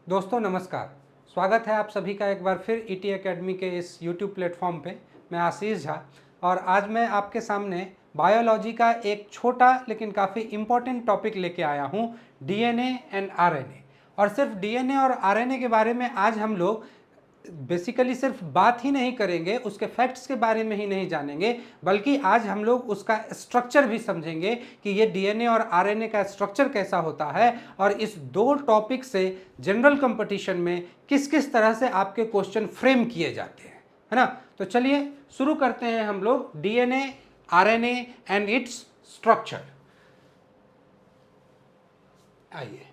दोस्तों नमस्कार, स्वागत है आप सभी का एक बार फिर ईटी एकेडमी के इस यूट्यूब प्लेटफॉर्म पे। मैं आशीष झा और आज मैं आपके सामने बायोलॉजी का एक छोटा लेकिन काफ़ी इम्पोर्टेंट टॉपिक लेके आया हूँ, डीएनए एंड आरएनए। और सिर्फ डीएनए और आरएनए के बारे में आज हम लोग बेसिकली सिर्फ बात ही नहीं करेंगे, उसके फैक्ट्स के बारे में ही नहीं जानेंगे, बल्कि आज हम लोग उसका स्ट्रक्चर भी समझेंगे कि ये डीएनए और आरएनए का स्ट्रक्चर कैसा होता है और इस दो टॉपिक से जनरल कंपटीशन में किस किस तरह से आपके क्वेश्चन फ्रेम किए जाते हैं, है ना। तो चलिए शुरू करते हैं हम लोग DNA, RNA and its structure. आइए,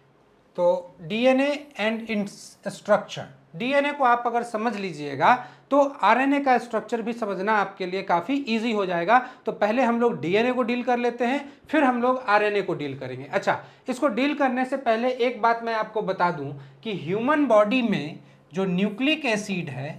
तो DNA and its structure, DNA को आप अगर समझ लीजिएगा तो आरएनए का स्ट्रक्चर भी समझना आपके लिए काफ़ी इजी हो जाएगा। तो पहले हम लोग डीएनए को डील कर लेते हैं, फिर हम लोग आरएनए को डील करेंगे। अच्छा, इसको डील करने से पहले एक बात मैं आपको बता दूं कि ह्यूमन बॉडी में जो न्यूक्लिक एसिड है,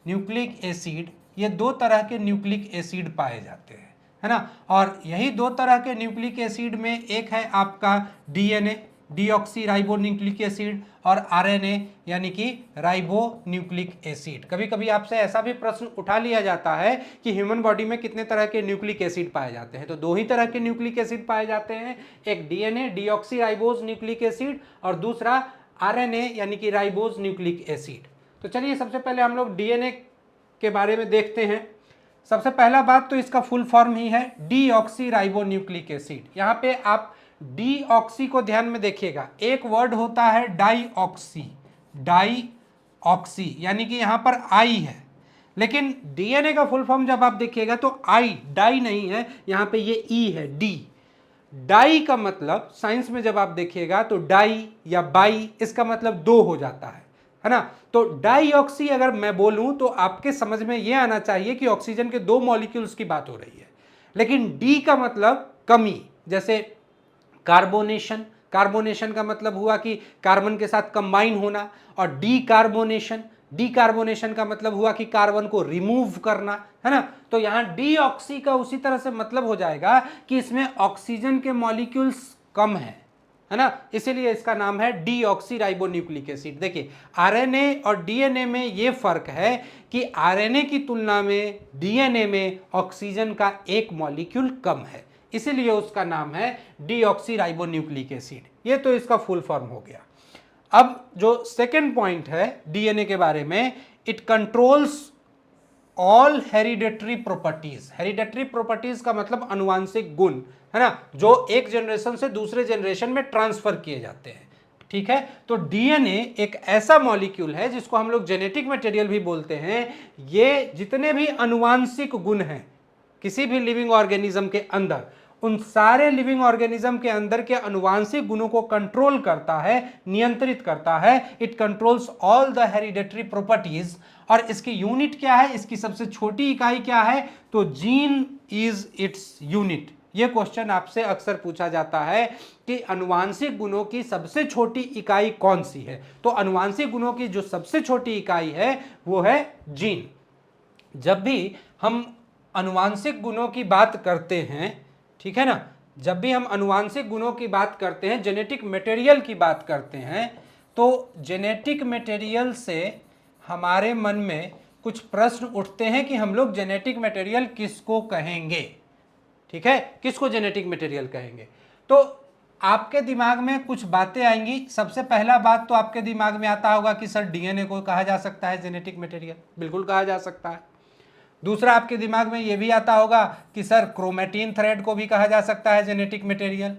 न्यूक्लिक एसिड, ये दो तरह के न्यूक्लिक एसिड पाए जाते हैं, है ना। और यही दो तरह के न्यूक्लिक एसिड में एक है आपका DNA, deoxy ribo nucleic acid, और आरएनए यानी कि राइबो न्यूक्लिक एसिड। कभी कभी आपसे ऐसा भी प्रश्न उठा लिया जाता है कि ह्यूमन बॉडी में कितने तरह के न्यूक्लिक एसिड पाए जाते हैं। तो दो ही तरह के न्यूक्लिक एसिड पाए जाते हैं, एक DNA deoxy ribose nucleic acid और दूसरा आरएनए यानी कि राइबोज न्यूक्लिक एसिड। तो चलिए सबसे पहले हम लोग डीएनए के बारे में देखते हैं। सबसे पहला बात तो इसका फुल फॉर्म ही है डीऑक्सी राइबो न्यूक्लिक एसिड। यहाँ पे आप डीऑक्सी को ध्यान में देखिएगा, एक वर्ड होता है डाईऑक्सी, डाईऑक्सी यानी कि यहाँ पर आई है, लेकिन डीएनए का फुल फॉर्म जब आप देखिएगा तो आई, डाई नहीं है, यहाँ पे ये ई है, डी। डाई का मतलब साइंस में जब आप देखिएगा तो डाई या बाई, इसका मतलब दो हो जाता है ना। तो डाईऑक्सी अगर मैं बोलूं तो आपके समझ में यह आना चाहिए कि ऑक्सीजन के दो मॉलिक्यूल्स की बात हो रही है। लेकिन डी का मतलब कमी, जैसे कार्बोनेशन, कार्बोनेशन का मतलब हुआ कि कार्बन के साथ कंबाइन होना, और डीकार्बोनेशन, डीकार्बोनेशन का मतलब हुआ कि कार्बन को रिमूव करना, है ना। तो यहां डीऑक्सी का उसी तरह से मतलब हो जाएगा कि इसमें ऑक्सीजन के मॉलिक्यूल्स कम है ना, इसीलिए इसका नाम है डीऑक्सी राइबो न्यूक्लिक एसिड। देखिए आरएनए और डीएनए में ये फर्क है कि आरएनए की तुलना में डीएनए में ऑक्सीजन का एक मॉलिक्यूल कम है, इसीलिए उसका नाम है डीऑक्सी राइबो न्यूक्लिक एसिड। ये तो इसका फुल फॉर्म हो गया। अब जो सेकेंड पॉइंट है डीएनए के बारे में, it controls all hereditary properties. Hereditary properties का मतलब अनुवांशिक गुण, है ना, जो एक जनरेशन से दूसरे जनरेशन में ट्रांसफर किए जाते हैं। ठीक है, तो डीएनए एक ऐसा मॉलिक्यूल है जिसको हम लोग जेनेटिक मटेरियल भी बोलते हैं। ये जितने भी अनुवांशिक गुण हैं किसी भी लिविंग ऑर्गेनिज्म के अंदर, उन सारे लिविंग ऑर्गेनिज्म के अंदर के अनुवांशिक गुणों को कंट्रोल करता है, नियंत्रित करता है। It controls all the hereditary properties. और इसकी यूनिट क्या है, इसकी सबसे छोटी इकाई क्या है, तो जीन इज इट्स यूनिट। यह क्वेश्चन आपसे अक्सर पूछा जाता है कि अनुवांशिक गुणों की सबसे छोटी इकाई कौन सी है। तो अनुवांशिक गुणों की जो सबसे छोटी इकाई है वो है जीन। जब भी हम अनुवांशिक गुणों की बात करते हैं, ठीक है ना, जब भी हम अनुवांशिक गुणों की बात करते हैं, जेनेटिक मटेरियल की बात करते हैं, तो जेनेटिक मटेरियल से हमारे मन में कुछ प्रश्न उठते हैं कि हम लोग जेनेटिक मटेरियल किसको कहेंगे। ठीक है, किसको जेनेटिक मटेरियल कहेंगे। तो आपके दिमाग में कुछ बातें आएंगी। सबसे पहला बात तो आपके दिमाग में आता होगा कि सर डीएनए को कहा जा सकता है जेनेटिक मटेरियल, बिल्कुल कहा जा सकता है। दूसरा आपके दिमाग में यह भी आता होगा कि सर क्रोमेटिन थ्रेड को भी कहा जा सकता है जेनेटिक मटेरियल,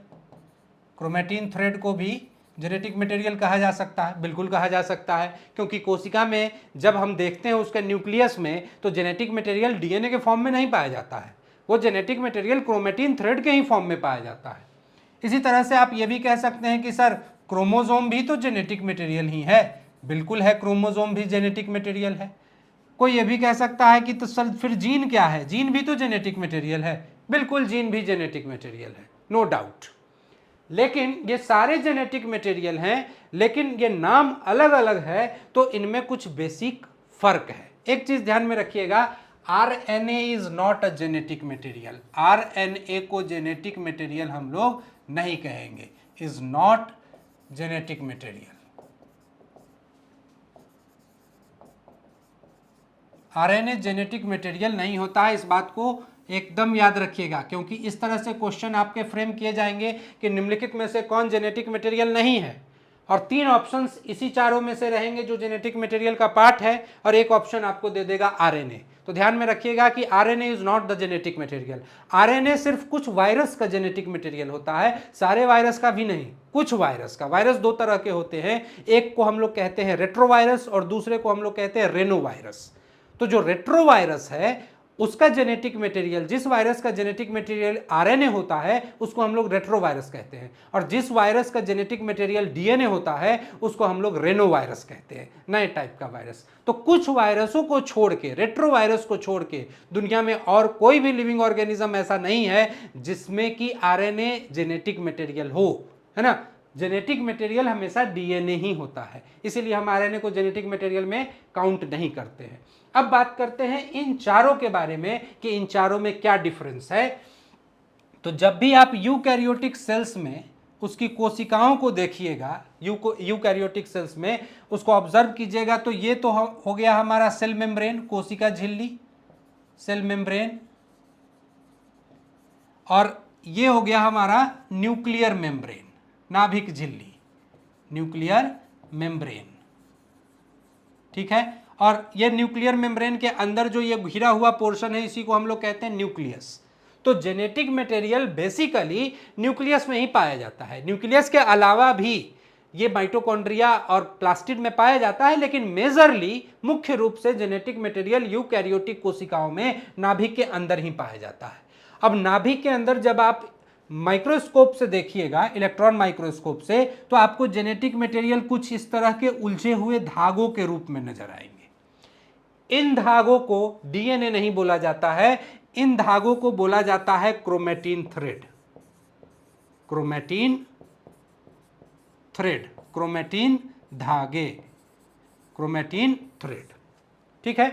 क्रोमेटिन थ्रेड को भी जेनेटिक मटेरियल कहा जा सकता है, बिल्कुल कहा जा सकता है, क्योंकि कोशिका में जब हम देखते हैं उसके न्यूक्लियस में तो जेनेटिक मटेरियल डीएनए के फॉर्म में नहीं पाया जाता है, वो जेनेटिक मटेरियल क्रोमेटिन थ्रेड के ही फॉर्म में पाया जाता है। इसी तरह से आप ये भी कह सकते हैं कि सर क्रोमोजोम भी तो जेनेटिक मटेरियल ही है, बिल्कुल है, क्रोमोजोम भी जेनेटिक मटेरियल है। कोई ये भी कह सकता है कि तो सर फिर जीन क्या है, जीन भी तो जेनेटिक मटेरियल है, बिल्कुल जीन भी जेनेटिक मटेरियल है, नो डाउट। लेकिन ये सारे जेनेटिक मटेरियल हैं, लेकिन ये नाम अलग अलग है, तो इनमें कुछ बेसिक फर्क है। एक चीज ध्यान में रखिएगा, RNA is not a genetic material. RNA को जेनेटिक मटेरियल हम लोग नहीं कहेंगे, is not genetic material. RNA genetic material नहीं होता है, इस बात को एकदम याद रखिएगा, क्योंकि इस तरह से क्वेश्चन आपके फ्रेम किए जाएंगे कि निम्नलिखित में से कौन जेनेटिक मटेरियल नहीं है, और 3 ऑप्शंस इसी चारों में से रहेंगे जो जेनेटिक मटेरियल का पार्ट है, और एक ऑप्शन आपको दे देगा आरएनए। तो ध्यान में रखिएगा कि RNA is not the genetic material. RNA सिर्फ कुछ वायरस का जेनेटिक मटेरियल होता है, सारे वायरस का भी नहीं, कुछ वायरस का। वायरस 2 तरह के होते हैं, एक को हम लोग कहते हैं रेट्रोवायरस और दूसरे को हम लोग कहते हैं रेनोवायरस। तो जो रेट्रोवायरस है उसका जेनेटिक मटेरियल, जिस वायरस का जेनेटिक मटेरियल आरएनए होता है उसको हम लोग रेट्रोवायरस कहते हैं, और जिस वायरस का जेनेटिक मटेरियल डीएनए होता है उसको हम लोग रेनोवायरस कहते हैं, नए टाइप का वायरस। तो कुछ वायरसों को छोड़ के, रेट्रोवायरस को छोड़ के दुनिया में और कोई भी लिविंग ऑर्गेनिज्म ऐसा नहीं है जिसमें कि आरएनए जेनेटिक मटेरियल हो, है ना। जेनेटिक मटेरियल हमेशा डीएनए ही होता है, इसीलिए हम आरएनए को जेनेटिक मटेरियल में काउंट नहीं करते हैं। अब बात करते हैं इन चारों के बारे में कि इन चारों में क्या डिफरेंस है। तो जब भी आप यूकैरियोटिक सेल्स में उसकी कोशिकाओं को देखिएगा, यूकैरियोटिक सेल्स में उसको ऑब्जर्व कीजिएगा, तो ये तो हो गया हमारा सेल मेम्ब्रेन, कोशिका झिल्ली, सेल मेम्ब्रेन, और ये हो गया हमारा न्यूक्लियर मेम्ब्रेन, नाभिक झिल्ली, न्यूक्लियर मेम्ब्रेन, ठीक है। और ये न्यूक्लियर मेम्ब्रेन के अंदर जो ये घिरा हुआ पोर्शन है इसी को हम लोग कहते हैं न्यूक्लियस। तो जेनेटिक मटेरियल बेसिकली न्यूक्लियस में ही पाया जाता है। न्यूक्लियस के अलावा भी ये माइटोकॉन्ड्रिया और प्लास्टिड में पाया जाता है, लेकिन मेजरली मुख्य रूप से जेनेटिक मटेरियल यूकैरियोटिक कोशिकाओं में नाभिक के अंदर ही पाया जाता है। अब नाभिक के अंदर जब आप माइक्रोस्कोप से देखिएगा, इलेक्ट्रॉन माइक्रोस्कोप से, तो आपको जेनेटिक मटेरियल कुछ इस तरह के उलझे हुए धागों के रूप में नजर आएंगे। इन धागों को डीएनए नहीं बोला जाता है, इन धागों को बोला जाता है chromatin thread, chromatin thread, chromatin धागे, क्रोमैटिन थ्रेड, ठीक है।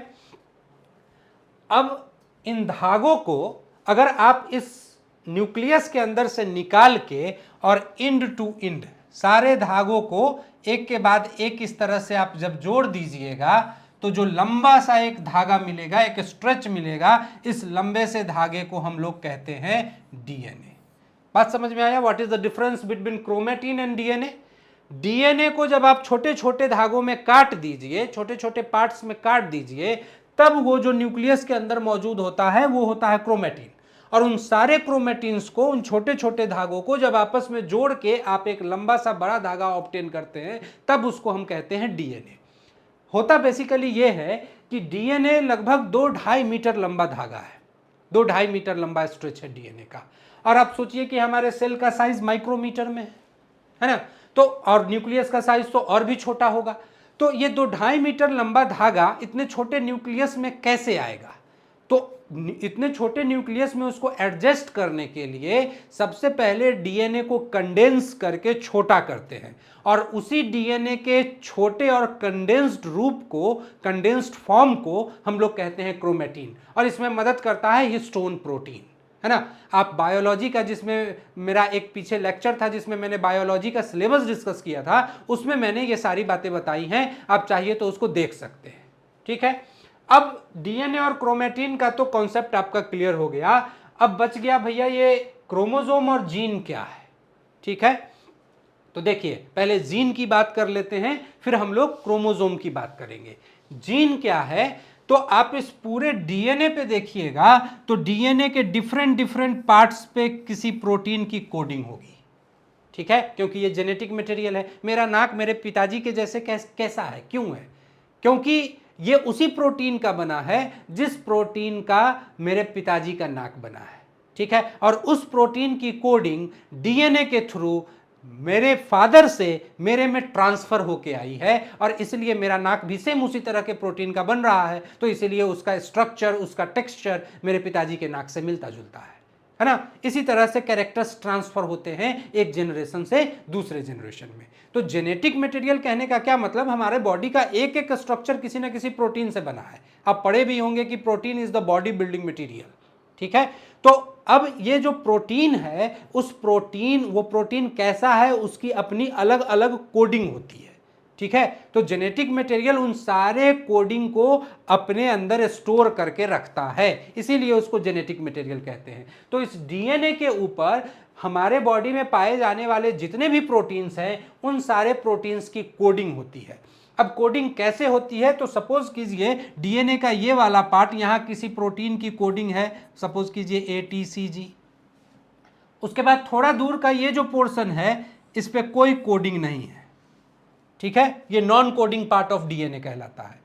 अब इन धागों को अगर आप इस न्यूक्लियस के अंदर से निकाल के और इंड टू इंड सारे धागों को एक के बाद एक इस तरह से आप जब जोड़ दीजिएगा तो जो लंबा सा एक धागा मिलेगा, एक स्ट्रेच मिलेगा, इस लंबे से धागे को हम लोग कहते हैं डीएनए। बात समझ में आया? What is the difference between chromatin and DNA? DNA को जब आप छोटे छोटे धागों में काट दीजिए, छोटे छोटे पार्ट्स में काट दीजिए, तब वो जो न्यूक्लियस के अंदर मौजूद होता है वो होता है क्रोमैटिन। और उन सारे क्रोमैटिन्स को, उन छोटे छोटे धागों को जब आपस में जोड़ के आप एक लंबा सा बड़ा धागा ऑब्टेन करते हैं, तब उसको हम कहते हैं डीएनए। होता बेसिकली ये है कि डीएनए लगभग 2-2.5 मीटर लंबा धागा है, 2-2.5 मीटर लंबा स्ट्रेच है डीएनए का। और आप सोचिए कि हमारे सेल का साइज माइक्रोमीटर में है ना, तो और न्यूक्लियस का साइज तो और भी छोटा होगा। तो ये 2-2.5 मीटर लंबा धागा इतने छोटे न्यूक्लियस में कैसे आएगा? तो इतने छोटे न्यूक्लियस में उसको एडजस्ट करने के लिए सबसे पहले डीएनए को कंडेंस करके छोटा करते हैं, और उसी डीएनए के छोटे और कंडेंस्ड रूप को, कंडेंस्ड फॉर्म को हम लोग कहते हैं क्रोमैटिन। और इसमें मदद करता है हिस्टोन प्रोटीन, है ना। आप बायोलॉजी का, जिसमें मेरा एक पीछे लेक्चर था जिसमें मैंने बायोलॉजी का सिलेबस डिस्कस किया था, उसमें मैंने ये सारी बातें बताई हैं, आप चाहिए तो उसको देख सकते हैं, ठीक है। अब डीएनए और क्रोमैटिन का तो कॉन्सेप्ट आपका क्लियर हो गया। अब बच गया भैया ये क्रोमोसोम और जीन क्या है, ठीक है। तो देखिए, पहले जीन की बात कर लेते हैं, फिर हम लोग क्रोमोसोम की बात करेंगे। जीन क्या है? तो आप इस पूरे डीएनए पे देखिएगा तो डीएनए के डिफरेंट डिफरेंट पार्ट्स पे किसी प्रोटीन की कोडिंग होगी, ठीक है, क्योंकि ये जेनेटिक मटेरियल है। मेरा नाक मेरे पिताजी के जैसे कैसा है? क्यों है? क्योंकि ये उसी प्रोटीन का बना है जिस प्रोटीन का मेरे पिताजी का नाक बना है, ठीक है। और उस प्रोटीन की कोडिंग डीएनए के थ्रू मेरे फादर से मेरे में ट्रांसफर होके आई है, और इसलिए मेरा नाक भी सेम उसी तरह के प्रोटीन का बन रहा है। तो इसलिए उसका स्ट्रक्चर, उसका टेक्सचर मेरे पिताजी के नाक से मिलता जुलता है ना। इसी तरह से कैरेक्टर्स ट्रांसफर होते हैं एक जनरेशन से दूसरे जनरेशन में। तो जेनेटिक मटेरियल कहने का क्या मतलब? हमारे बॉडी का एक एक स्ट्रक्चर किसी ना किसी प्रोटीन से बना है। आप पढ़े भी होंगे कि protein is the body building material, ठीक है। तो अब ये जो प्रोटीन है, उस प्रोटीन, वो प्रोटीन कैसा है, उसकी अपनी अलग अलग कोडिंग होती है, ठीक है। तो जेनेटिक मटेरियल उन सारे कोडिंग को अपने अंदर स्टोर करके रखता है, इसीलिए उसको जेनेटिक मटेरियल कहते हैं। तो इस डीएनए के ऊपर हमारे बॉडी में पाए जाने वाले जितने भी प्रोटीन्स हैं उन सारे प्रोटीन्स की कोडिंग होती है। अब कोडिंग कैसे होती है, तो सपोज कीजिए डीएनए का ये वाला पार्ट, यहां किसी प्रोटीन की कोडिंग है, सपोज कीजिए ATCG। उसके बाद थोड़ा दूर का ये जो पोर्शन है इस पे कोई कोडिंग नहीं है, ठीक है, ये non coding part of DNA कहलाता है।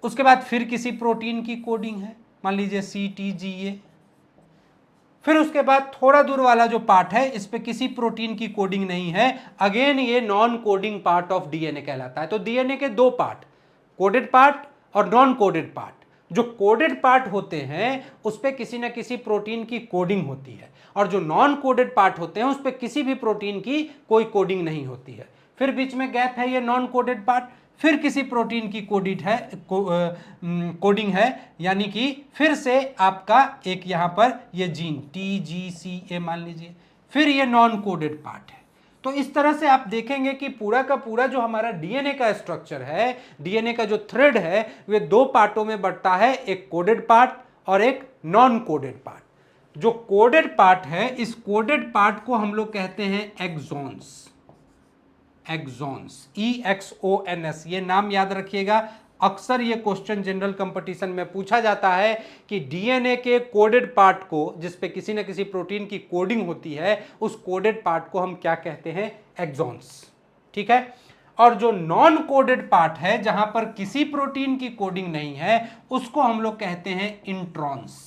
उसके बाद फिर किसी प्रोटीन की कोडिंग है, मान लीजिए CTGA। फिर उसके बाद थोड़ा दूर वाला जो पार्ट है इस पे किसी प्रोटीन की कोडिंग नहीं है, अगेन ये non coding part of DNA कहलाता है। तो डीएनए के दो पार्ट, कोडेड पार्ट और नॉन कोडेड पार्ट। जो कोडेड पार्ट होते हैं उस पे किसी ना किसी प्रोटीन की कोडिंग होती है, और जो नॉन कोडेड पार्ट होते हैं उस पे किसी भी प्रोटीन की कोई कोडिंग नहीं होती है। फिर बीच में गैप है, ये नॉन कोडेड पार्ट, फिर किसी प्रोटीन की कोडिंग है, यानी कि फिर से आपका एक यहां पर ये जीन TGCA मान लीजिए, फिर ये नॉन कोडेड पार्ट है। तो इस तरह से आप देखेंगे कि पूरा का पूरा जो हमारा डीएनए का स्ट्रक्चर है, डीएनए का जो थ्रेड है, वे दो पार्टों में बढ़ता है, एक कोडेड पार्ट और एक नॉन कोडेड पार्ट। जो कोडेड पार्ट है, इस कोडेड पार्ट को हम लोग कहते हैं एक्सॉन्स। एक्सॉन्स, EXONS, ये नाम याद रखिएगा। अक्सर ये क्वेश्चन जनरल कंपटीशन में पूछा जाता है कि डीएनए के कोडेड पार्ट को, जिस पे किसी न किसी प्रोटीन की कोडिंग होती है, उस कोडेड पार्ट को हम क्या कहते हैं, एक्सॉन्स, ठीक है। और जो नॉन कोडेड पार्ट है, जहां पर किसी प्रोटीन की कोडिंग नहीं है, उसको हम लोग कहते हैं इंट्रॉन्स,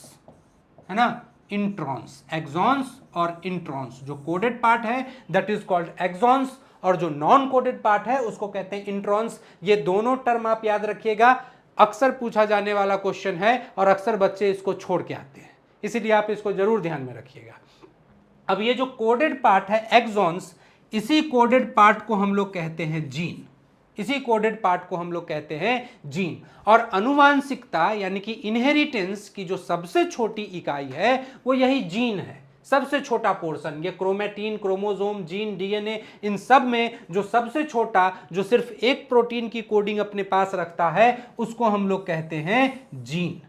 है ना, इंट्रॉन्स। एक्सॉन्स और इंट्रॉन्स, जो कोडेड पार्ट है दैट इज कॉल्ड एक्सॉन्स, और जो नॉन कोडेड पार्ट है उसको कहते हैं इंट्रॉन्स। ये दोनों टर्म आप याद रखिएगा, अक्सर पूछा जाने वाला क्वेश्चन है और अक्सर बच्चे इसको छोड़ के आते हैं, इसीलिए आप इसको जरूर ध्यान में रखिएगा। अब ये जो कोडेड पार्ट है एक्सॉन्स, इसी कोडेड पार्ट को हम लोग कहते हैं जीन, इसी कोडेड पार्ट को हम लोग कहते हैं जीन। और अनुवांशिकता यानी कि इनहेरिटेंस की जो सबसे छोटी इकाई है वो यही जीन है, सबसे छोटा पोर्शन। ये क्रोमेटिन, क्रोमोसोम, जीन, डीएनए, इन सब में जो सबसे छोटा, जो सिर्फ एक प्रोटीन की कोडिंग अपने पास रखता है, उसको हम लोग कहते हैं जीन।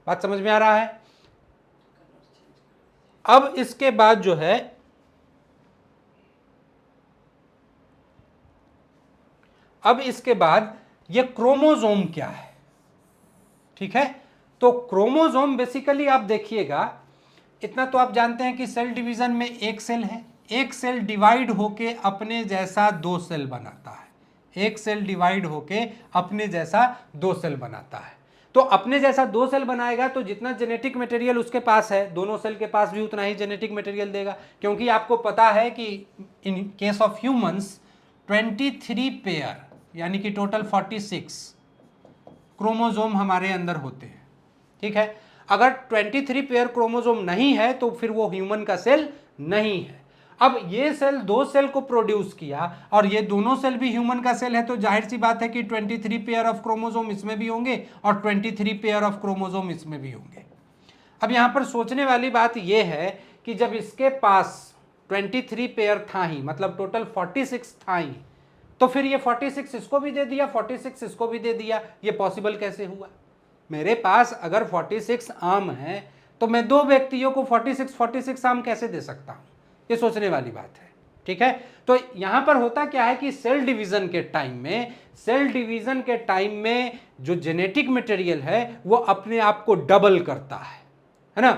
बात समझ में आ रहा है। अब इसके बाद जो है, अब इसके बाद ये क्रोमोसोम क्या है, ठीक है। तो क्रोमोसोम बेसिकली आप देखिएगा, इतना तो आप जानते हैं कि सेल डिवीजन में एक सेल है, एक सेल डिवाइड होके अपने जैसा दो सेल बनाता है, एक सेल डिवाइड होके अपने जैसा दो सेल बनाता है। तो अपने जैसा दो सेल बनाएगा तो जितना जेनेटिक मटेरियल उसके पास है, दोनों सेल के पास भी उतना ही जेनेटिक मटेरियल देगा, क्योंकि आपको पता है कि in case of humans 23 pair यानी कि टोटल 46 क्रोमोसोम हमारे अंदर होते हैं, ठीक है। अगर 23 पेयर क्रोमोसोम नहीं है तो फिर वो ह्यूमन का सेल नहीं है। अब ये सेल दो सेल को प्रोड्यूस किया और ये दोनों सेल भी ह्यूमन का सेल है, तो जाहिर सी बात है कि 23 पेयर ऑफ क्रोमोसोम इसमें भी होंगे और 23 पेयर ऑफ क्रोमोसोम इसमें भी होंगे। अब यहां पर सोचने वाली बात यह है कि जब इसके पास 23 पेयर था ही, मतलब टोटल 46 था ही, तो फिर ये 46 इसको भी दे दिया, 46 इसको भी दे दिया, ये पॉसिबल कैसे हुआ। मेरे पास अगर 46 आम है तो मैं दो व्यक्तियों को 46 आम कैसे दे सकता हूं, ये सोचने वाली बात है, ठीक है। तो यहां पर होता क्या है कि सेल डिवीजन के टाइम में जो जेनेटिक मटेरियल है वो अपने आप को डबल करता है ना।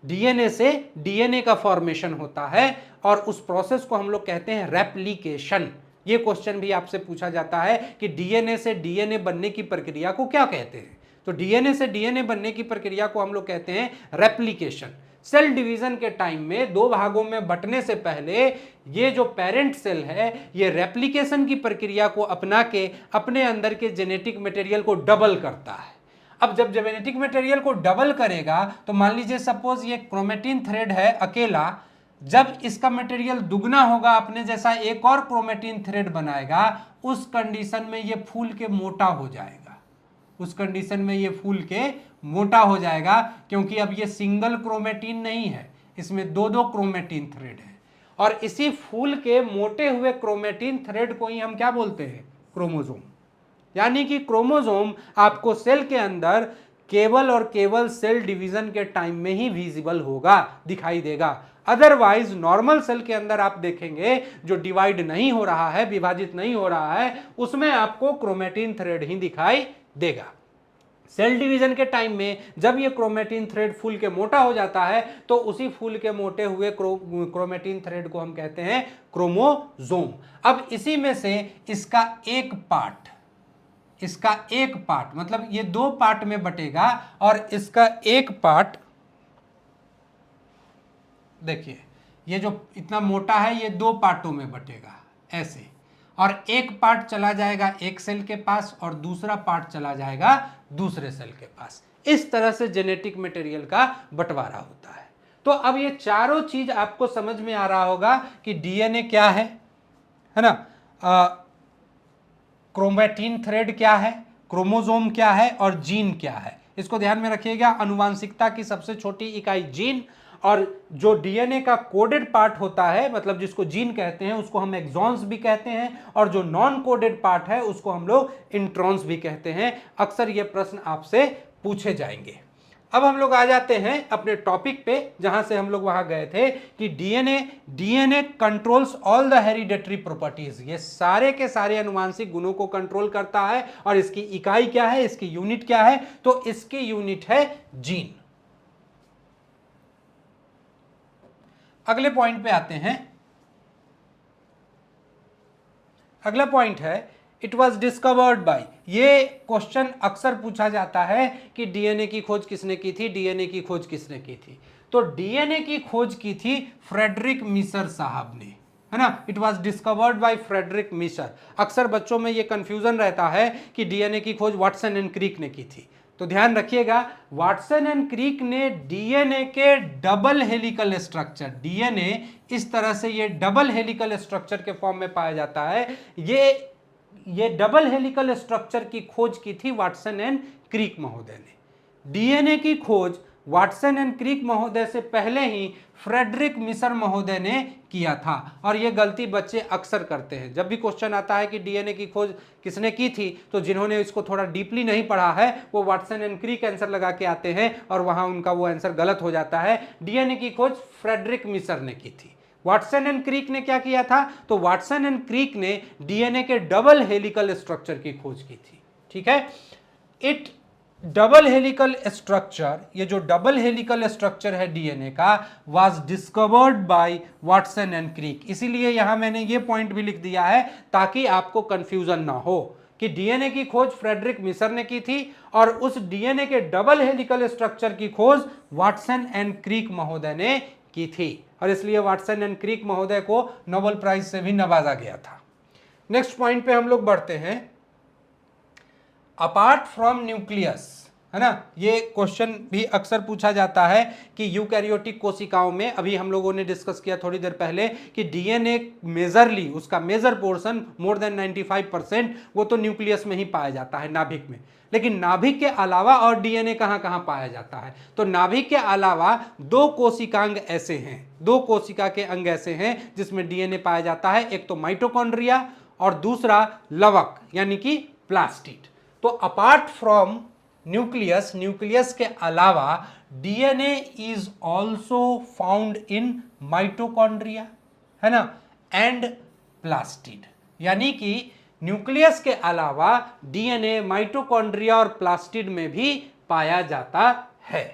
डीएनए से डीएनए का फॉर्मेशन होता है और उस प्रोसेस को हम लोग कहते हैं रेप्लिकेशन। ये क्वेश्चन भी आपसे पूछा जाता है कि डीएनए से डीएनए बनने की प्रक्रिया को क्या कहते हैं। तो डीएनए से डीएनए बनने की प्रक्रिया को हम लोग कहते हैं रेप्लिकेशन। सेल डिवीजन के टाइम में दो भागों में बंटने से पहले ये जो पेरेंट सेल है ये रेप्लिकेशन की प्रक्रिया को अपना के अपने अंदर के जेनेटिक मटेरियल को डबल करता है। अब जब जेनेटिक मटेरियल को डबल करेगा तो मान लीजिए सपोज ये क्रोमेटिन थ्रेड है अकेला, जब इसका मटेरियल दुगना होगा अपने जैसा एक और क्रोमेटिन थ्रेड बनाएगा, उस कंडीशन में ये फूल के मोटा हो जाएगा, उस कंडीशन में ये फूल के मोटा हो जाएगा, क्योंकि अब ये सिंगल क्रोमेटिन नहीं है, इसमें दो दो क्रोमेटिन थ्रेड है। और इसी फूल के मोटे हुए क्रोमेटिन थ्रेड को ही हम क्या बोलते हैं, क्रोमोसोम। यानी कि क्रोमोसोम आपको सेल के अंदर केवल और केवल सेल डिवीजन के टाइम में ही विजिबल होगा, दिखाई देगा। अदरवाइज नॉर्मल सेल के अंदर आप देखेंगे जो डिवाइड नहीं हो रहा है, विभाजित नहीं हो रहा है, उसमें आपको क्रोमेटिन थ्रेड ही दिखाई देगा। सेल डिवीजन के टाइम में जब ये क्रोमेटिन थ्रेड फूल के मोटा हो जाता है तो उसी फूल के मोटे हुए क्रोमेटिन थ्रेड को हम कहते हैं क्रोमोसोम। अब इसी में से इसका एक पार्ट मतलब ये दो पार्ट में बटेगा और इसका एक पार्ट देखिए, ये जो इतना मोटा है ये दो पार्टों में बटेगा ऐसे, और एक पार्ट चला जाएगा एक सेल के पास और दूसरा पार्ट चला जाएगा दूसरे सेल के पास। इस तरह से जेनेटिक मटेरियल का बंटवारा होता है। तो अब ये चारों चीज आपको समझ में आ रहा होगा कि डीएनए क्या है ना, क्रोमेटिन थ्रेड क्या है, क्रोमोसोम क्या है और जीन क्या है। इसको ध्यान में रखिएगा, आनुवांशिकता की सबसे छोटी इकाई जीन, और जो डीएनए का कोडेड पार्ट होता है मतलब जिसको जीन कहते हैं उसको हम एक्सॉन्स भी कहते हैं, और जो नॉन कोडेड पार्ट है उसको हम लोग इंट्रॉन्स भी कहते हैं। अक्सर ये प्रश्न आपसे पूछे जाएंगे। अब हम लोग आ जाते हैं अपने टॉपिक पे जहां से हम लोग वहां गए थे कि DNA controls all the hereditary properties. ये सारे के सारे अनुवांशिक गुणों को कंट्रोल करता है, और इसकी इकाई क्या है, इसकी यूनिट क्या है, तो इसकी यूनिट है जीन। अगले पॉइंट पे आते हैं। अगला पॉइंट है इट वॉज डिस्कवर्ड बाय। ये क्वेश्चन अक्सर पूछा जाता है कि डीएनए की खोज किसने की थी, डीएनए की खोज किसने की थी। तो डीएनए की खोज की थी फ्रेडरिक मिशर साहब ने, है ना। It was discovered by Friedrich Miescher. अक्सर बच्चों में ये कंफ्यूजन रहता है कि डीएनए की खोज वाटसन एंड क्रिक ने की थी। तो ध्यान रखिएगा, वाटसन एंड क्रिक ने डीएनए के डबल हेलिकल स्ट्रक्चर, डीएनए इस तरह से ये डबल हेलिकल स्ट्रक्चर के फॉर्म में पाया जाता है, ये डबल हेलिकल स्ट्रक्चर की खोज की थी वाटसन एंड क्रिक महोदय ने। डीएनए की खोज वाटसन एंड क्रिक महोदय से पहले ही फ्रेडरिक मिशर महोदय ने किया था। और यह गलती बच्चे अक्सर करते हैं, जब भी क्वेश्चन आता है कि डीएनए की खोज किसने की थी, तो जिन्होंने इसको थोड़ा डीपली नहीं पढ़ा है वो वाटसन एंड क्रिक आंसर लगा के आते हैं और वहां उनका वो आंसर गलत हो जाता है। डीएनए की खोज फ्रेडरिक मिशर ने की थी। वाटसन एंड क्रिक ने क्या किया था, तो वाटसन एंड क्रिक ने डीएनए के डबल हेलिकल स्ट्रक्चर की खोज की थी। ठीक है, इट डबल हेलिकल स्ट्रक्चर, ये जो डबल हेलिकल स्ट्रक्चर है डीएनए का, was discovered by Watson and Crick. इसीलिए यहां मैंने ये पॉइंट भी लिख दिया है ताकि आपको कंफ्यूजन ना हो कि डीएनए की खोज फ्रेडरिक मिशर ने की थी और उस डीएनए के डबल हेलिकल स्ट्रक्चर की खोज वाटसन एंड क्रिक महोदय ने की थी, और इसलिए वाटसन एंड क्रिक महोदय को नोबेल प्राइज से भी नवाजा गया था। नेक्स्ट पॉइंट पे हम लोग बढ़ते हैं। अपार्ट फ्रॉम न्यूक्लियस, है ना, ये क्वेश्चन भी अक्सर पूछा जाता है कि यूकैरियोटिक कोशिकाओं में, अभी हम लोगों ने डिस्कस किया थोड़ी देर पहले कि डीएनए मेजरली, उसका मेजर पोर्शन मोर देन 95% वो तो न्यूक्लियस में ही पाया जाता है, नाभिक में। लेकिन नाभिक के अलावा और डीएनए कहाँ कहाँ पाया जाता है, तो नाभिक के अलावा दो कोशिकांग ऐसे हैं, दो कोशिका के अंग ऐसे हैं जिसमें डीएनए पाया जाता है। एक तो माइटोकॉन्ड्रिया और दूसरा लवक यानी कि प्लास्टिड। तो अपार्ट फ्रॉम न्यूक्लियस, न्यूक्लियस के अलावा DNA is also found in mitochondria, है ना, एंड प्लास्टिड। यानी कि न्यूक्लियस के अलावा डीएनए माइटोकॉन्ड्रिया और प्लास्टिड में भी पाया जाता है।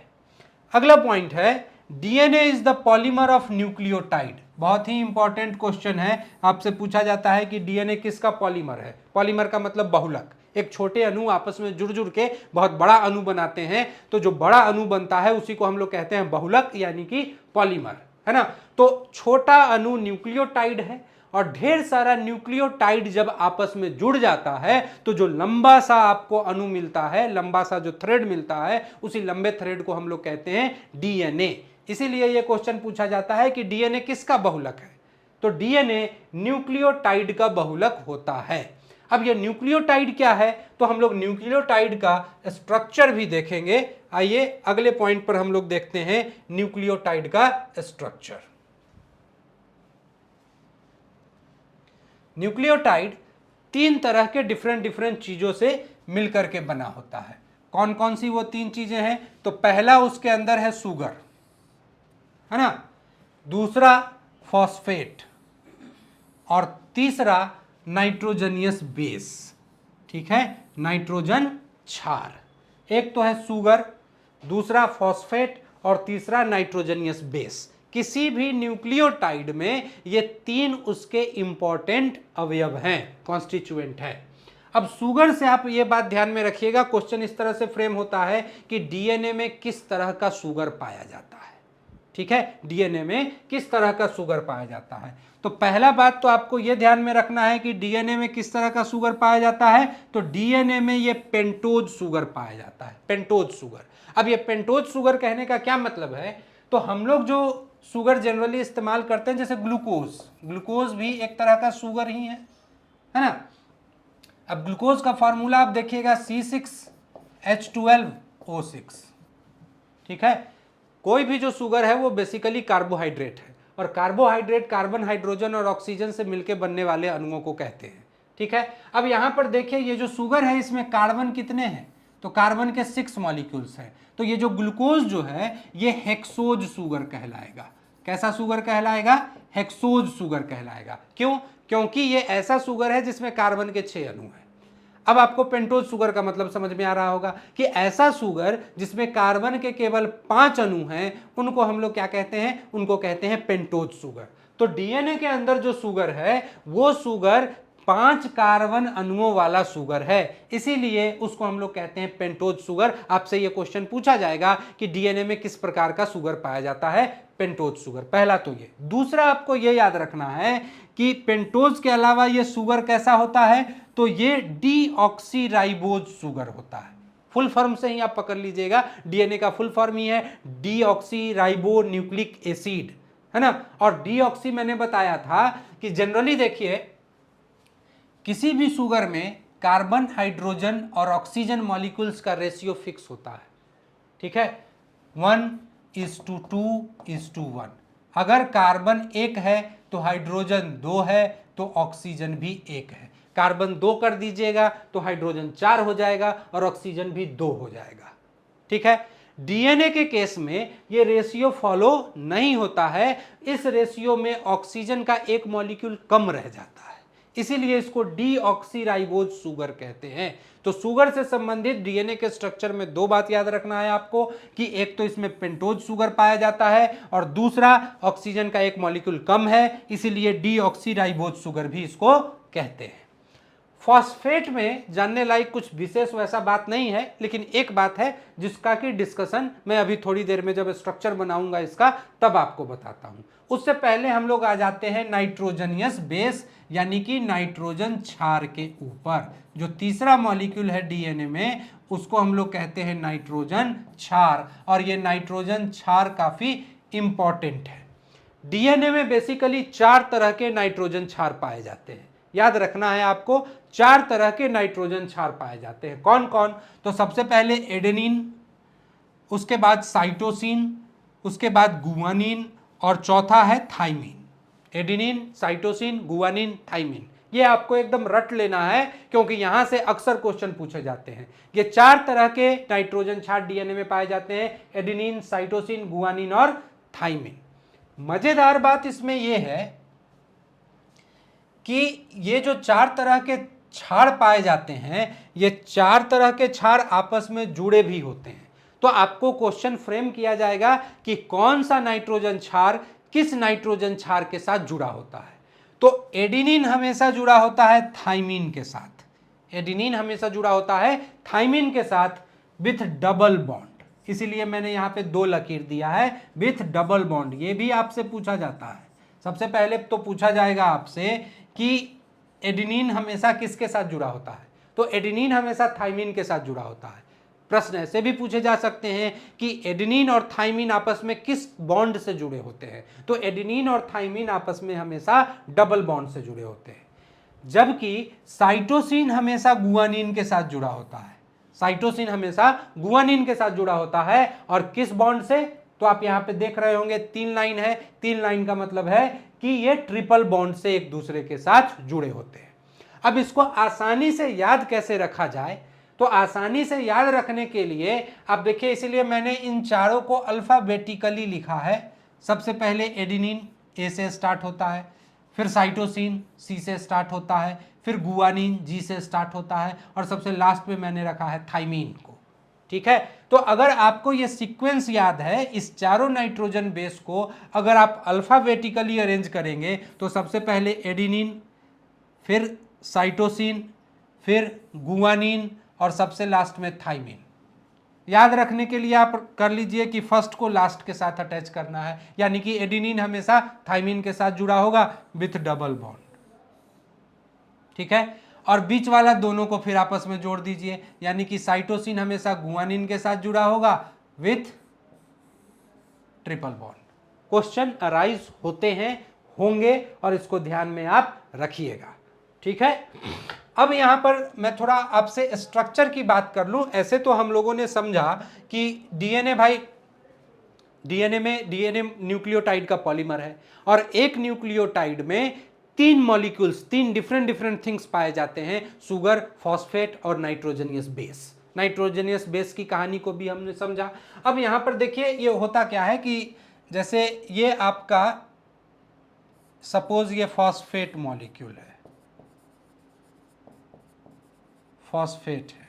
अगला पॉइंट है DNA is the polymer of nucleotide. बहुत ही इंपॉर्टेंट क्वेश्चन है, आपसे पूछा जाता है कि डीएनए किसका पॉलीमर है। पॉलीमर का मतलब बहुलक, एक छोटे अणु आपस में जुड़ जुड़ के बहुत बड़ा अणु बनाते हैं, तो जो बड़ा अणु बनता है उसी को हम लोग कहते हैं बहुलक यानी कि पॉलीमर, है ना। तो छोटा अणु न्यूक्लियोटाइड है, और ढेर सारा न्यूक्लियोटाइड जब आपस में जुड़ जाता है तो जो लंबा सा आपको अणु मिलता है, लंबा सा जो थ्रेड मिलता है, उसी लंबे थ्रेड को हम लोग कहते हैं डीएनए। इसीलिए यह क्वेश्चन पूछा जाता है कि डीएनए किसका बहुलक है, तो डीएनए न्यूक्लियोटाइड का बहुलक होता है। अब ये न्यूक्लियोटाइड क्या है, तो हम लोग न्यूक्लियोटाइड का स्ट्रक्चर भी देखेंगे। आइए अगले पॉइंट पर हम लोग देखते हैं न्यूक्लियोटाइड का स्ट्रक्चर। न्यूक्लियोटाइड तीन तरह के डिफरेंट डिफरेंट चीजों से मिलकर के बना होता है। कौन कौन सी वो तीन चीजें हैं? तो पहला उसके अंदर है शुगर, है ना, दूसरा फॉस्फेट, और तीसरा नाइट्रोजनियस बेस। ठीक है, नाइट्रोजन क्षार। एक तो है शुगर, दूसरा फॉस्फेट और तीसरा नाइट्रोजनियस बेस। किसी भी न्यूक्लियोटाइड में ये तीन उसके इंपॉर्टेंट अवयव हैं, कॉन्स्टिट्यूएंट है। अब शुगर से आप ये बात ध्यान में रखिएगा, क्वेश्चन इस तरह से फ्रेम होता है कि डीएनए में किस तरह का शुगर पाया जाता है। ठीक है, डीएनए में किस तरह का शुगर पाया जाता है। तो पहला बात तो आपको यह ध्यान में रखना है कि डीएनए में किस तरह का शुगर पाया जाता है। तो डीएनए में ये पेंटोज शुगर पाया जाता है, पेंटोज शुगर। अब ये पेंटोज शुगर कहने का क्या मतलब है? तो हम लोग जो शुगर जनरली इस्तेमाल करते हैं, जैसे ग्लूकोज, ग्लूकोज भी एक तरह का शुगर ही है ना। अब ग्लूकोज का फॉर्मूला आप देखिएगा C6H12O6। ठीक है, कोई भी जो शुगर है वो बेसिकली कार्बोहाइड्रेट है, और कार्बोहाइड्रेट कार्बन, हाइड्रोजन और ऑक्सीजन से मिलकर बनने वाले अणुओं को कहते हैं। ठीक है, अब यहां पर देखिए ये जो शुगर है इसमें कार्बन कितने हैं? तो कार्बन के 6 मॉलिक्यूल्स हैं। तो ये जो ग्लूकोज जो है ये हेक्सोज शुगर कहलाएगा। कैसा शुगर कहलाएगा? हेक्सोज शुगर कहलाएगा। क्यों? क्योंकि ये ऐसा शुगर है जिसमें कार्बन के 6 अणु हैं। अब आपको पेंटोज शुगर का मतलब समझ में आ रहा होगा कि ऐसा शुगर जिसमें कार्बन के केवल 5 अणु हैं, उनको हम लोग क्या कहते हैं? उनको कहते हैं पेंटोज शुगर। तो डीएनए के अंदर जो शुगर है वो शुगर 5 कार्बन अणुओं वाला शुगर है, इसीलिए उसको हम लोग कहते हैं पेंटोज शुगर। आपसे ये क्वेश्चन पूछा जाएगा कि डीएनए में किस प्रकार का शुगर पाया जाता है? Pentose sugar. पहला तो ये। दूसरा आपको ये याद रखना है कि पेंटोज के अलावा ये शुगर कैसा होता है? तो ये डीऑक्सीराइबोज शुगर होता है। फुल फॉर्म से ही आप पकड़ लीजिएगा, डीएनए का फुल फॉर्म ही है डीऑक्सीराइबो न्यूक्लिक एसिड, है ना। और डीऑक्सी मैंने बताया था कि जनरली देखिए किसी भी शुगर में कार्बन, हाइड्रोजन और ऑक्सीजन मॉलिक्यूल्स का रेशियो फिक्स होता है। ठीक है, 1:2:1। अगर कार्बन 1 है तो हाइड्रोजन 2 है तो ऑक्सीजन भी 1 है। कार्बन 2 कर दीजिएगा तो हाइड्रोजन 4 हो जाएगा और ऑक्सीजन भी 2 हो जाएगा। ठीक है, डीएनए के केस में ये रेशियो फॉलो नहीं होता है। इस रेशियो में ऑक्सीजन का एक मॉलिक्यूल कम रह जाता है, इसीलिए इसको डीऑक्सीराइबोज शुगर कहते हैं। तो शुगर से संबंधित डीएनए के स्ट्रक्चर में दो बात याद रखना है आपको कि एक तो इसमें पेंटोज शुगर पाया जाता है और दूसरा ऑक्सीजन का एक मॉलिक्यूल कम है, इसीलिए डीऑक्सीराइबोज शुगर भी इसको कहते हैं। फॉस्फेट में जानने लायक कुछ विशेष वैसा बात नहीं है, लेकिन एक बात है जिसका की डिस्कशन मैं अभी थोड़ी देर में जब स्ट्रक्चर बनाऊंगा इसका तब आपको बताता हूं। उससे पहले हम लोग आ जाते हैं नाइट्रोजनियस बेस यानी कि नाइट्रोजन क्षार के ऊपर। जो तीसरा मॉलिक्यूल है डीएनए में उसको हम लोग कहते हैं नाइट्रोजन क्षार, और ये नाइट्रोजन क्षार काफी इंपॉर्टेंट है। डीएनए में बेसिकली 4 तरह के नाइट्रोजन क्षार पाए जाते हैं। याद रखना है आपको, 4 तरह के नाइट्रोजन क्षार पाए जाते हैं। कौन कौन? तो सबसे पहले एडेनिन, उसके बाद साइटोसिन, उसके बाद गुआनिन और चौथा है thymine. Adenine, cytosine, guanine, thymine, ये आपको एकदम रट लेना है क्योंकि यहां से अक्सर क्वेश्चन पूछे जाते हैं। ये 4 तरह के नाइट्रोजन क्षार डीएनए में पाए जाते हैं, एडेनिन, साइटोसिन, गुआनिन और थाइमिन। मजेदार बात इसमें यह है कि ये जो 4 तरह के क्षार पाए जाते हैं, ये 4 तरह के क्षार आपस में जुड़े भी होते हैं। तो आपको क्वेश्चन फ्रेम किया जाएगा कि कौन सा नाइट्रोजन क्षार किस नाइट्रोजन क्षार के साथ जुड़ा होता है। तो एडेनिन हमेशा जुड़ा होता है थाइमिन के साथ, एडेनिन हमेशा जुड़ा होता है थाइमिन के साथ विथ डबल बॉन्ड, इसीलिए मैंने यहां पे 2 लकीर दिया है, विथ डबल बॉन्ड। ये भी आपसे पूछा जाता है। सबसे पहले तो पूछा जाएगा आपसे कि एडेनिन हमेशा किसके साथ जुड़ा होता है, तो एडेनिन हमेशा थाइमिन के साथ जुड़ा होता है। प्रश्न ऐसे भी पूछे जा सकते हैं कि एडेनिन और थाइमिन आपस में किस बॉन्ड से जुड़े होते हैं, तो एडेनिन और थाइमिन आपस में हमेशा डबल बॉन्ड से जुड़े होते हैं। जबकि साइटोसिन हमेशा गुआनिन के साथ जुड़ा होता है, साइटोसिन हमेशा गुआनिन के साथ जुड़ा होता है। और किस बॉन्ड से? तो आप यहां पे देख रहे होंगे 3 लाइन है, 3 लाइन का मतलब है कि ये ट्रिपल बॉन्ड से एक दूसरे के साथ जुड़े होते हैं। अब इसको आसानी से याद कैसे रखा जाए, तो आसानी से याद रखने के लिए अब देखिए, इसीलिए मैंने इन चारों को अल्फाबेटिकली लिखा है। सबसे पहले एडिनिन ए से स्टार्ट होता है, फिर साइटोसिन सी से स्टार्ट होता है, फिर गुआनिन जी से स्टार्ट होता है, और सबसे लास्ट में मैंने रखा है थाइमीन को। ठीक है, तो अगर आपको ये सीक्वेंस याद है, इस चारों नाइट्रोजन बेस को अगर आप अल्फाबेटिकली अरेंज करेंगे तो सबसे पहले एडिनिन, फिर साइटोसिन, फिर गुआनिन, और सबसे लास्ट में थाइमीन। याद रखने के लिए आप कर लीजिए कि फर्स्ट को लास्ट के साथ अटैच करना है, यानी कि एडिनिन हमेशा थाइमीन के साथ जुड़ा होगा विथ डबल बॉन्ड। ठीक है, और बीच वाला दोनों को फिर आपस में जोड़ दीजिए, यानी कि साइटोसिन हमेशा गुआनिन के साथ जुड़ा होगा with triple bond. Question arise होते हैं, होंगे, और इसको ध्यान में आप रखिएगा। ठीक है, अब यहां पर मैं थोड़ा आपसे स्ट्रक्चर की बात कर लूं। ऐसे तो हम लोगों ने समझा कि डीएनए भाई, डीएनए में डीएनए न्यूक्लियोटाइड का पॉलीमर है, और एक न्यूक्लियोटाइड में 3 मॉलिक्यूल्स, 3 डिफरेंट थिंग्स पाए जाते हैं, शुगर, फॉस्फेट और नाइट्रोजनियस बेस। नाइट्रोजनियस बेस की कहानी को भी हमने समझा। अब यहां पर देखिए ये होता क्या है कि जैसे ये आपका सपोज ये फॉस्फेट मॉलिक्यूल है, फॉस्फेट है,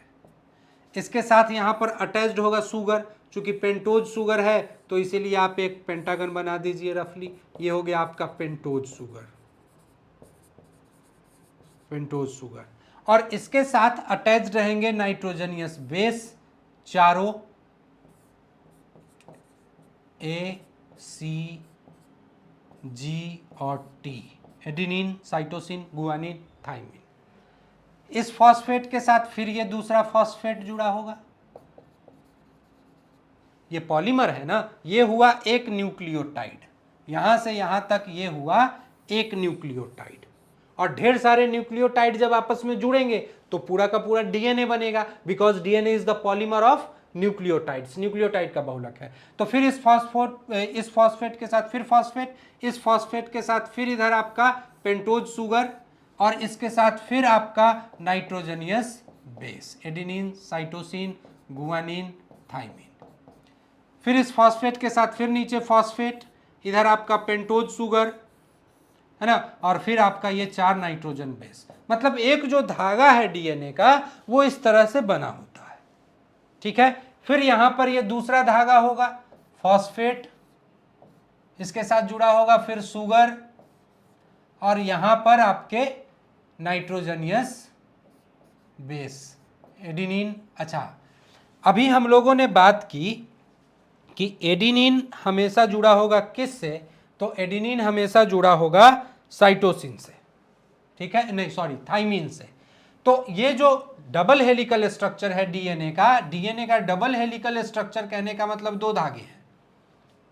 इसके साथ यहां पर अटैच्ड होगा शुगर। चूंकि पेंटोज शुगर है तो इसीलिए आप एक पेंटागन बना दीजिए रफली, ये हो गया आपका पेंटोज शुगर, पेंटोज शुगर। और इसके साथ अटैच्ड रहेंगे नाइट्रोजनियस बेस चारों, ए, सी, जी और T, adenine, cytosine, guanine, thymine. इस फॉस्फेट के साथ फिर ये दूसरा फॉस्फेट जुड़ा होगा, ये पॉलीमर है ना, ये हुआ एक न्यूक्लियोटाइड, यहां से यहां तक ये हुआ एक न्यूक्लियोटाइड। और ढेर सारे न्यूक्लियोटाइड जब आपस में जुड़ेंगे तो पूरा का पूरा डीएनए बनेगा, because DNA is the polymer of nucleotides, nucleotide का बहुलक है। तो फिर इस फॉस्फेट के साथ फिर फॉस्फेट, इस फॉस्फेट के साथ फिर इधर आपका पेंटोज शुगर, और इसके साथ फिर आपका nitrogenous base, adenine, cytosine, guanine, thymine. फिर इस फॉस्फेट के साथ फिर नीचे फॉस्फेट, इधर आपका पेंटोज शुगर है ना, और फिर आपका ये 4 नाइट्रोजन बेस। मतलब एक जो धागा है डीएनए का वो इस तरह से बना होता है। ठीक है, फिर यहां पर ये दूसरा धागा होगा फॉस्फेट, इसके साथ जुड़ा होगा फिर शुगर, और यहां पर आपके नाइट्रोजनियस बेस, एडिनिन। अच्छा, अभी हम लोगों ने बात की कि एडिनिन हमेशा जुड़ा होगा किस से, तो एडिनिन हमेशा जुड़ा होगा साइटोसिन से। ठीक है, नहीं सॉरी, थाइमीन से। तो ये जो डबल हेलिकल स्ट्रक्चर है डीएनए का डबल हेलिकल स्ट्रक्चर कहने का मतलब 2 धागे हैं।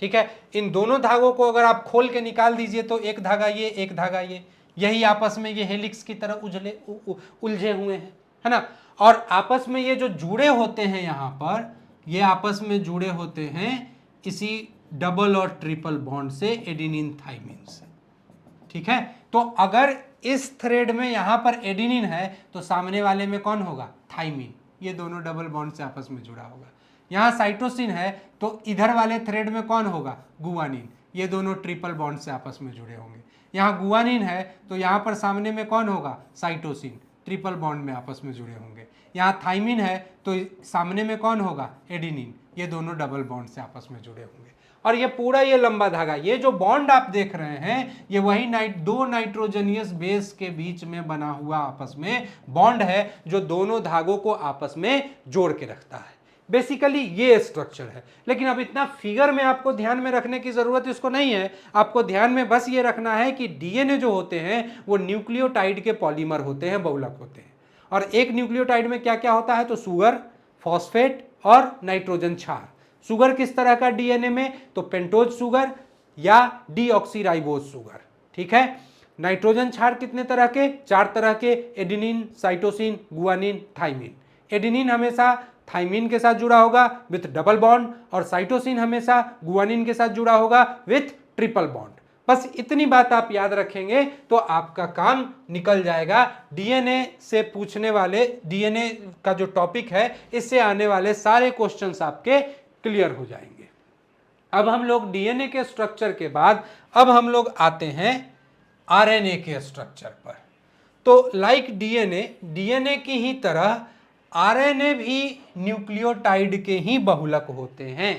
ठीक है, इन दोनों धागों को अगर आप खोल के निकाल दीजिए तो एक धागा ये, एक धागा ये, यही आपस में ये हेलिक्स की तरह उलझे हुए हैं, है ना। और आपस में ये जो जुड़े होते हैं यहां पर, ये आपस में जुड़े होते हैं इसी डबल और ट्रिपल बॉन्ड से, एडिनिन थाइमीन से। ठीक है, तो अगर इस थ्रेड में यहां पर एडिनिन है तो सामने वाले में कौन होगा, थाइमीन। ये दोनों डबल बॉन्ड से आपस में जुड़ा होगा। यहां साइटोसिन है तो इधर वाले थ्रेड में कौन होगा, गुआनिन। ये दोनों ट्रिपल बॉन्ड से आपस में जुड़े होंगे। यहाँ गुआनिन है तो यहाँ पर सामने में कौन होगा, साइटोसिन, ट्रिपल बॉन्ड में आपस में जुड़े होंगे। यहाँ थाइमीन है तो सामने में कौन होगा, एडिनिन। ये दोनों डबल बॉन्ड से आपस में जुड़े होंगे। और ये पूरा ये लंबा धागा, ये जो बॉन्ड आप देख रहे हैं, ये वही 2 नाइट्रोजनियस बेस के बीच में बना हुआ आपस में बॉन्ड है, जो दोनों धागों को आपस में जोड़ के रखता है। बेसिकली ये स्ट्रक्चर है। लेकिन अब इतना फिगर में आपको ध्यान में रखने की जरूरत इसको नहीं है। आपको ध्यान में बस ये रखना है कि डीएनए जो होते हैं वो न्यूक्लियोटाइड के पॉलीमर होते हैं, बहुलक होते हैं। और एक न्यूक्लियोटाइड में क्या क्या होता है, तो शुगर, फॉस्फेट और नाइट्रोजन क्षार। शुगर किस तरह का डीएनए में, तो पेंटोज शुगर या डीऑक्सीराइबोज शुगर। ठीक है, नाइट्रोजन क्षार कितने तरह के, 4 तरह के, adenine, cytosine, guanine, thymine. Adenine हमेशा थाइमीन के साथ जुड़ा होगा विथ डबल बॉन्ड, और साइटोसिन हमेशा गुआनिन के साथ जुड़ा होगा विथ ट्रिपल बॉन्ड। बस इतनी बात आप याद रखेंगे तो आपका काम निकल जाएगा। डीएनए से पूछने वाले, डीएनए का जो टॉपिक है इससे आने वाले सारे क्वेश्चंस आपके क्लियर हो जाएंगे। अब हम लोग डीएनए के स्ट्रक्चर के बाद अब हम लोग आते हैं आरएनए के स्ट्रक्चर पर। तो लाइक डीएनए, डीएनए की ही तरह आरएनए भी न्यूक्लियोटाइड के ही बहुलक होते हैं।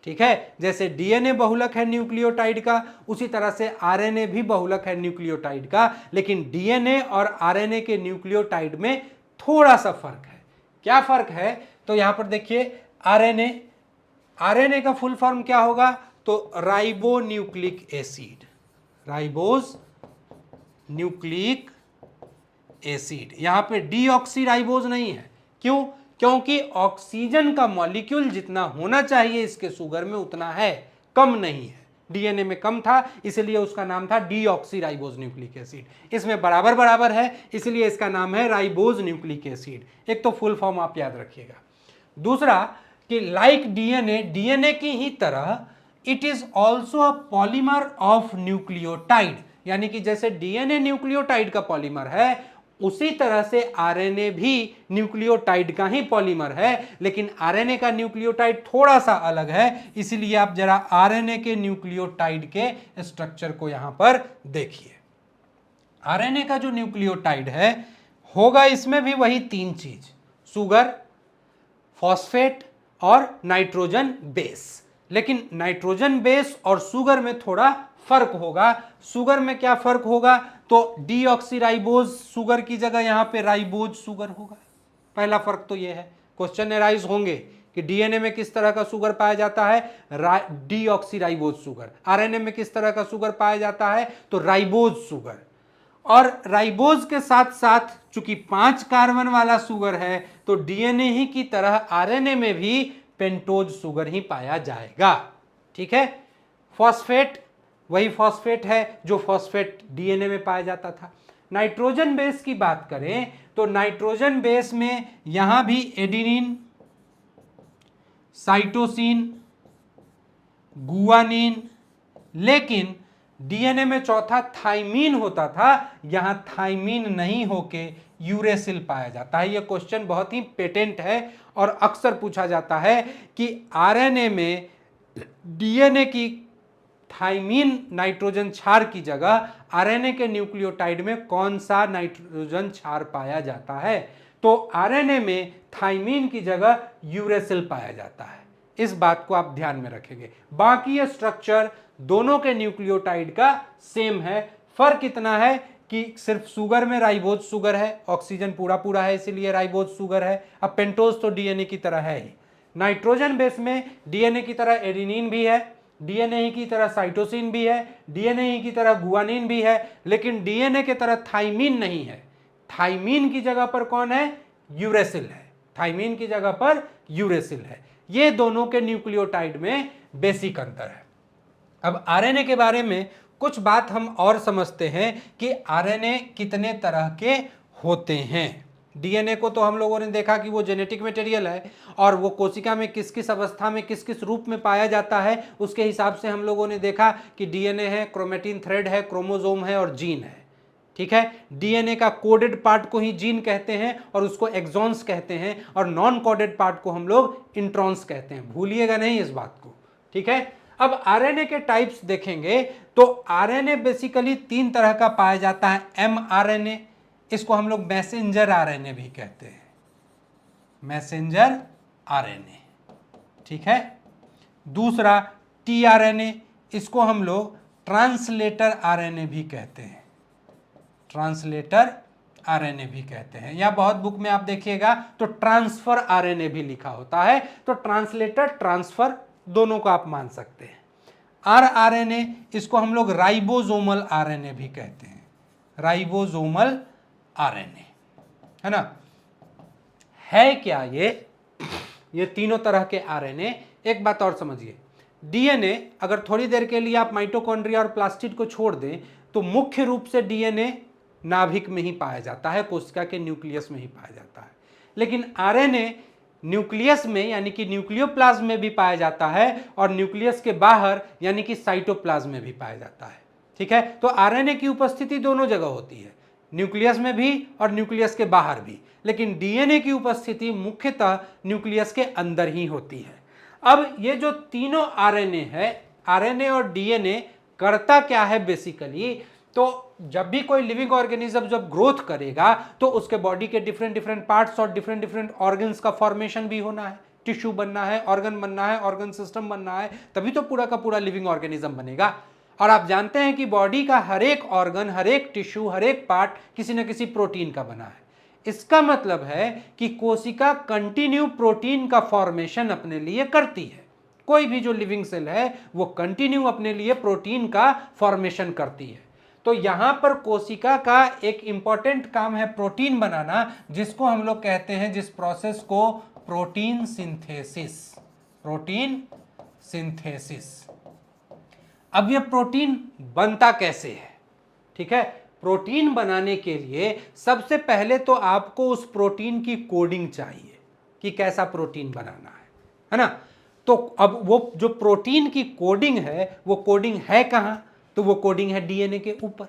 ठीक है, जैसे डीएनए बहुलक है न्यूक्लियोटाइड का, उसी तरह से आरएनए भी बहुलक है न्यूक्लियोटाइड का। लेकिन डीएनए और आरएनए के न्यूक्लियोटाइड में थोड़ा सा फर्क है। क्या फर्क है? तो यहां पर देखिए आरएनए, आरएनए का फुल फॉर्म क्या होगा? तो ribo nucleic acid, ribose nucleic acid. यहां पे डीऑक्सीराइबोज नहीं है। क्यों? क्योंकि ऑक्सीजन का मॉलिक्यूल जितना होना चाहिए इसके शुगर में उतना है, कम नहीं है। डीएनए में कम था इसलिए उसका नाम था डीऑक्सीराइबोज न्यूक्लिक एसिड। इसमें बराबर बराबर है इसलिए इसका नाम है राइबोज न्यूक्लिक एसिड। एक तो फुल फॉर्म आप याद रखिएगा। दूसरा कि लाइक डीएनए, डीएनए की ही तरह it is also a polymer of nucleotide, यानी कि जैसे डीएनए न्यूक्लियोटाइड का पॉलीमर है उसी तरह से आरएनए भी न्यूक्लियोटाइड का ही पॉलीमर है। लेकिन आरएनए का न्यूक्लियोटाइड थोड़ा सा अलग है, इसलिए आप जरा आरएनए के न्यूक्लियोटाइड के स्ट्रक्चर को यहां पर देखिए। आरएनए का जो न्यूक्लियोटाइड है होगा इसमें भी वही तीन चीज, सुगर, फॉस्फेट और नाइट्रोजन बेस। लेकिन नाइट्रोजन बेस और सुगर में थोड़ा फर्क होगा। सुगर में क्या फर्क होगा? तो डीऑक्सीराइबोज सुगर की जगह यहां पे राइबोज सुगर होगा। पहला फर्क तो यह है। क्वेश्चन एराइज होंगे कि डीएनए में किस तरह का सुगर पाया जाता है? Deoxyribose sugar. आरएनए में किस तरह का सुगर पाया जाता है? तो राइबोज सुगर। और राइबोज के साथ साथ चूंकि 5 कार्बन वाला सुगर है तो डीएनए ही की तरह आरएनए में भी पेंटोज सुगर ही पाया जाएगा। ठीक है, फॉस्फेट वही फॉस्फेट है जो फॉस्फेट डीएनए में पाया जाता था। नाइट्रोजन बेस की बात करें तो नाइट्रोजन बेस में यहां भी एडिनिन, साइटोसिन, गुआनिन, लेकिन डीएनए में चौथा थाइमीन होता था, यहां थाइमीन नहीं होके यूरेसिल पाया जाता है। यह क्वेश्चन बहुत ही पेटेंट है और अक्सर पूछा जाता है कि आरएनए में डीएनए की थाइमीन नाइट्रोजन क्षार की जगह आरएनए के न्यूक्लियोटाइड में कौन सा नाइट्रोजन क्षार पाया जाता है? तो आरएनए में थाइमीन की जगह यूरेसिल पाया जाता है। इस बात को आप ध्यान में रखेंगे। बाकी ये स्ट्रक्चर दोनों के न्यूक्लियोटाइड का सेम है। फर्क इतना है कि सिर्फ सुगर में राइबोज सुगर है, ऑक्सीजन पूरा पूरा है इसीलिए राइबोज सुगर है। अब पेंटोज तो डीएनए की तरह है ही। नाइट्रोजन बेस में डीएनए की तरह एडिनिन भी है, डीएनए ही की तरह साइटोसिन भी है, डीएनए ही की तरह गुआनिन भी है, लेकिन डीएनए की तरह थाइमीन नहीं है। थाइमीन की जगह पर कौन है? यूरेसिल है। थाइमीन की जगह पर यूरेसिल है। ये दोनों के न्यूक्लियोटाइड में बेसिक अंतर है। अब आरएनए के बारे में कुछ बात हम और समझते हैं कि आरएनए कितने तरह के होते हैं। डीएनए को तो हम लोगों ने देखा कि वो जेनेटिक मटेरियल है और वो कोशिका में किस किस अवस्था में किस किस रूप में पाया जाता है उसके हिसाब से हम लोगों ने देखा कि डीएनए है, क्रोमेटिन थ्रेड है, क्रोमोसोम है और जीन है। ठीक है, डीएनए का कोडेड पार्ट को ही जीन कहते हैं और उसको एक्सॉन्स कहते हैं, और नॉन कोडेड पार्ट को हम लोग इंट्रॉन्स कहते हैं। भूलिएगा नहीं इस बात को। ठीक है, अब आरएनए के टाइप्स देखेंगे तो आरएनए बेसिकली 3 तरह का पाया जाता है। एमआरएनए, इसको हम लोग मैसेंजर आरएनए भी कहते हैं, मैसेंजर आरएनए। ठीक है, दूसरा टीआरएनए, इसको हम लोग ट्रांसलेटर आरएनए भी कहते हैं, ट्रांसलेटर आरएनए भी कहते हैं। या बहुत बुक में आप देखिएगा तो ट्रांसफर आरएनए भी लिखा होता है, तो ट्रांसलेटर ट्रांसफर दोनों को आप मान सकते हैं। आरआरएनए, इसको हम लोग राइबोसोमल आरएनए भी कहते हैं, राइबोसोमल आरएनए, है ना। है क्या ये तीनों तरह के आरएनए। एक बात और समझिए, डीएनए अगर थोड़ी देर के लिए आप माइटोकॉन्ड्रिया और प्लास्टिड को छोड़ दें तो मुख्य रूप से डीएनए नाभिक में ही पाया जाता है, कोशिका के न्यूक्लियस में ही पाया जाता है। लेकिन आरएनए न्यूक्लियस में यानी कि न्यूक्लियोप्लाज्म में भी पाया जाता है और न्यूक्लियस के बाहर यानी कि साइटोप्लाज्म में भी पाया जाता है। ठीक है। तो आरएनए की उपस्थिति दोनों जगह होती है, न्यूक्लियस में भी और न्यूक्लियस के बाहर भी, लेकिन डीएनए की उपस्थिति मुख्यतः न्यूक्लियस के अंदर ही होती है। अब ये जो तीनों आरएनए है, आरएनए और डीएनए करता क्या है बेसिकली, तो जब भी कोई लिविंग ऑर्गेनिज्म जब ग्रोथ करेगा तो उसके बॉडी के डिफरेंट डिफरेंट पार्ट्स और डिफरेंट डिफरेंट ऑर्गन्स का फॉर्मेशन भी होना है, टिश्यू बनना है, ऑर्गन बनना है, ऑर्गन सिस्टम बनना है, तभी तो पूरा का पूरा लिविंग ऑर्गेनिज्म बनेगा। और आप जानते हैं कि बॉडी का हर एक ऑर्गन, हर एक टिश्यू, हर एक पार्ट किसी न किसी प्रोटीन का बना है। इसका मतलब है कि कोशिका कंटिन्यू प्रोटीन का फॉर्मेशन अपने लिए करती है। कोई भी जो लिविंग सेल है वो कंटिन्यू अपने लिए प्रोटीन का फॉर्मेशन करती है। तो यहां पर कोशिका का एक इंपॉर्टेंट काम है प्रोटीन बनाना, जिसको हम लोग कहते हैं, जिस प्रोसेस को प्रोटीन सिंथेसिस, प्रोटीन सिंथेसिस। अब ये प्रोटीन बनता कैसे है? ठीक है, प्रोटीन बनाने के लिए सबसे पहले तो आपको उस प्रोटीन की कोडिंग चाहिए कि कैसा प्रोटीन बनाना है ना। तो अब वो जो प्रोटीन की कोडिंग है, वो कोडिंग है कहां? तो वो कोडिंग है डीएनए के ऊपर।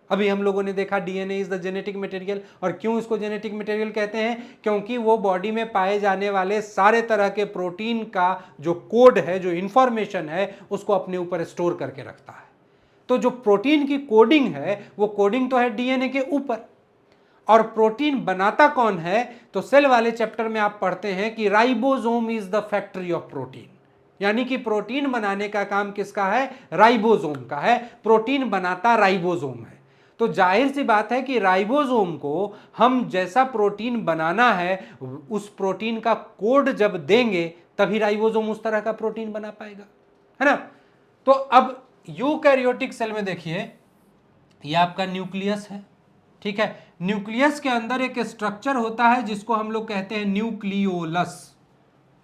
अभी हम लोगों ने देखा DNA is the genetic material. और क्यों इसको जेनेटिक मटेरियल कहते हैं? क्योंकि वो बॉडी में पाए जाने वाले सारे तरह के प्रोटीन का जो कोड है, जो इंफॉर्मेशन है, उसको अपने ऊपर स्टोर करके रखता है। तो जो प्रोटीन की कोडिंग है, वो कोडिंग तो है डीएनए के ऊपर। और प्रोटीन बनाता कौन है? तो सेल वाले चैप्टर में आप पढ़ते हैं कि ribosome is the factory of protein, यानी कि प्रोटीन बनाने का काम किसका है? राइबोसोम का है। प्रोटीन बनाता राइबोसोम है। तो जाहिर सी बात है कि राइबोसोम को हम जैसा प्रोटीन बनाना है, उस प्रोटीन का कोड जब देंगे तभी राइबोसोम उस तरह का प्रोटीन बना पाएगा, है ना। तो अब यूकैरियोटिक सेल में देखिए, ये आपका न्यूक्लियस है, ठीक है। न्यूक्लियस के अंदर एक स्ट्रक्चर होता है जिसको हम लोग कहते हैं न्यूक्लियोलस।